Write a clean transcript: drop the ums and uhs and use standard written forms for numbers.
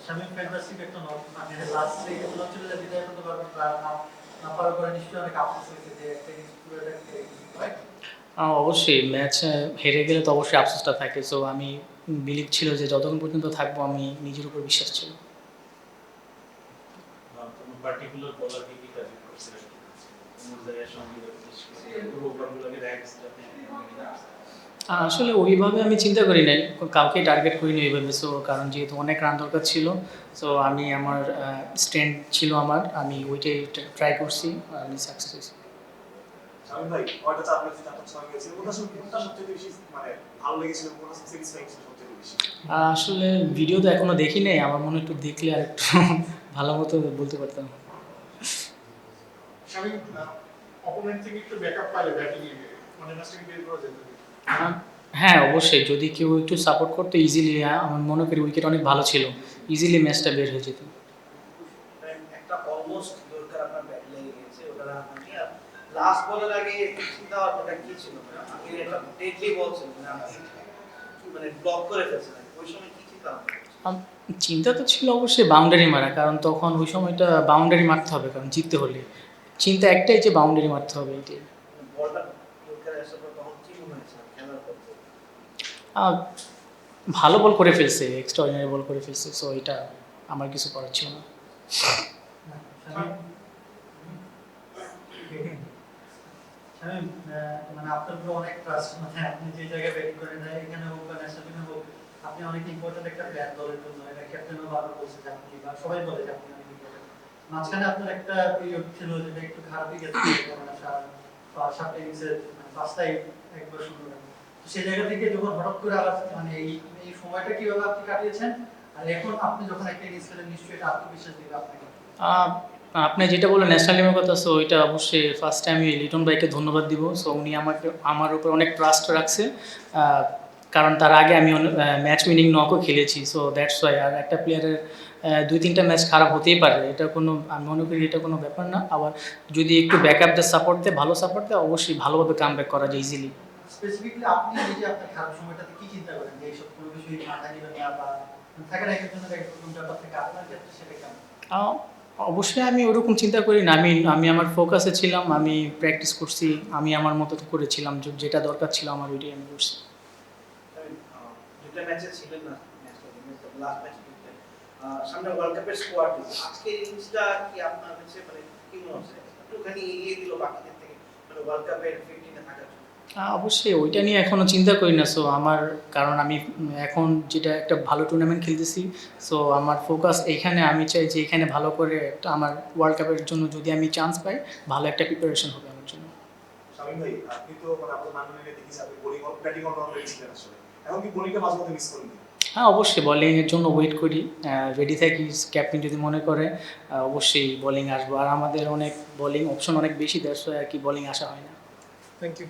Shamim fantastic একটা মানে last থেকে চলে বিদায় করতে পারবেন না পারার পরে নিশ্চয়ই অনেক আফসোস হয়েছে যে একটা পুরোটা রাইট? অবশ্যই ম্যাচ হেরে গেলে তো অবশ্যই আফসোসটা থাকে। সো আমি বিলিভ ছিল যে যতক্ষণ পর্যন্ত থাকবো আমি নিজের উপর বিশ্বাস ছিল। কোনো পার্টিকুলার বলারকে কি টার্গেট করছে কোন জায়গায় সঙ্গী পুরো ওভারগুলোকে দেখা আসলে ওইভাবে আমি চিন্তা করি নাই, কাউকে টার্গেট করিনি ওইভাবে। সো কারণ যেহেতু অনেক রান দরকার ছিল, সো আমি আমার স্ট্রেন্থ ছিল আমার, আমি ওইটাই ট্রাই করছি, আমি সাকসেস হয়েছি। শামীম ভাই ওইটা তো আপনার যেটা আপনার সঙ্গে গেছিল কোনটা সবচেয়ে বেশি মানে ভালো লেগেছিল, কোনটা স্যাটিসফাইং ছিল সবচেয়ে বেশি? আসলে ভিডিও তো এখনো দেখি নাই, আমার মনে হয় একটু দেখলে আর একটু ভালো মতো বলতে পারতাম। শামীম অপোনেন্ট থেকে একটু ব্যাকআপ পাইলে ব্যাটিং এ মানে ম্যাচটা বের করা যেত। হ্যাঁ অবশ্যই, যদি কেউ একটু সাপোর্ট করতো ইজিলি, আমার মনে করি উইকেট অনেক ভালো ছিল, ইজিলি ম্যাচটা বের হয়ে যেত। একটা অলমোস্ট দরকার আপনার ব্যাট লেগে গেছে ওটা রান হয়নি। আর লাস্ট বলের আগে চিন্তা ভাবনাটা কি ছিল? আমি একটা ডেডলি বল ছিল মানে আপনি মানে ব্লক করে ফেলছেন, ওই সময় কি চিন্তা ভাবনা? চিন্তা তো ছিল অবশ্যই বাউন্ডারি মারা, কারণ তখন ওই সময়টা বাউন্ডারি মারতে হবে, কারণ জিততে হলে চিন্তা একটাই যে বাউন্ডারি মারতে হবে, এটাই। বলটা দরকার আসার পর তখন কি মনে হয়েছিল খেলার পর? আহ, ভালো বল করে ফেলছে, এক্সট্রাঅর্ডিনারি বল করে ফেলছে, সো এটা আমার কিছু করার ছিল না। শামীম মানে আপনার উপর অনেক ট্রাস্ট, মানে আপনি যে জায়গায় ব্যাটিং করেন না এখানে হোক বা ন্যাশনাল হোক, আপনি অনেক ইম্পর্টেন্ট একটা প্লেয়ার দলের জন্য। এটা ক্যাপ্টেনও বারবার বলছে যে আপনি, বা সবাই বলে যে আপনি অনেক ইম্পর্টেন্ট। মাঝখানে আপনার একটা পিরিয়ড ছিল যেটা একটু খারাপই গেছে, মানে সাতটা ইনিংসের মানে পাঁচটাই একবার শূন্য রান। তো সেই জায়গা থেকে যখন হঠাৎ করে আবার মানে এই সময়টা কিভাবে আপনি কাটিয়েছেন, আর এখন আপনি যখন একটা ইনিংস খেলেন নিশ্চয়ই এটা আত্মবিশ্বাস দিবে আপনাকে। আহ, আপনি যেটা বললেন ন্যাশনাল টিমের কথা, সো এটা অবশ্যই ফার্স্টে আমি লিটন ভাইকে ধন্যবাদ দিব। সো উনি আমার উপর অনেক ট্রাস্ট রাখছে, কারণ তার আগে আমি ম্যাচ উইনিং নকও খেলেছি। So that's why. আর একটা প্লেয়ারের দুই তিনটা ম্যাচ খারাপ হতেই পারে, এটা কোনো, আমি মনে করি এটা কোনো ব্যাপার না। আবার যদি একটু ব্যাকআপদের সাপোর্ট দেয়, ভালো সাপোর্ট দেয়, অবশ্যই ভালোভাবে কাম ব্যাক করা যায় ইজিলি। স্পেসিফিকলি আপনি এই যে আপনার খারাপ সময়টাতে কি চিন্তা করেন যে এইসব কোনো বিষয় মাথায় নেবেন না, বা থাকে না একজন একরকম ব্যাপার থেকে আপনার ক্ষেত্রে সেটা কেমন? আহ, অবশ্যই আমি ওরকম চিন্তা করি না, আমি আমি আমার ফোকাসে ছিলাম, আমি প্র্যাকটিস করছি, আমি আমার মতো করেছিলাম, যেটা দরকার ছিল আমার ওইটাই আমি করছি। দুটো ম্যাচে ছিলেন না ন্যাশনাল টিমে, লাস্ট ম্যাচ জিতলেন। সামনে ওয়ার্ল্ড কাপের স্কোয়াড, আজকে ইনিংসটা কি আপনার কাছে মানে কি মনে হচ্ছে একটুখানি এগিয়ে দিল বাকিদের থেকে মানে ওয়ার্ল্ড কাপের 15 এ থাকার জন্য? অবশ্যই ওইটা নিয়ে এখনও চিন্তা করি না। সো আমার, কারণ আমি এখন যেটা একটা ভালো টুর্নামেন্ট খেলতেছি, সো আমার ফোকাস এইখানে, আমি চাই যে এখানে ভালো করে একটা আমার ওয়ার্ল্ড কাপের জন্য যদি আমি চান্স পাই, ভালো একটা প্রিপারেশন হবে আমার জন্য। শামীম ভাই আপনি তো মানে আপনার নাটনে দেখেছি আপনি বোলিং ব্যাটিং অলরাউন্ডার ছিলেন আসলে, এখন কি বোলিংটা মাঝে মধ্যে মিস করেন? হ্যাঁ অবশ্যই, বোলিংয়ের জন্য ওয়েট করি, রেডি থাকি, ক্যাপ্টেন যদি মনে করে অবশ্যই বোলিং আসবো। আর আমাদের অনেক বোলিং অপশন অনেক বেশি, দ্যাটস ওয়াই আর কি বোলিং আসা হয় না। Thank you.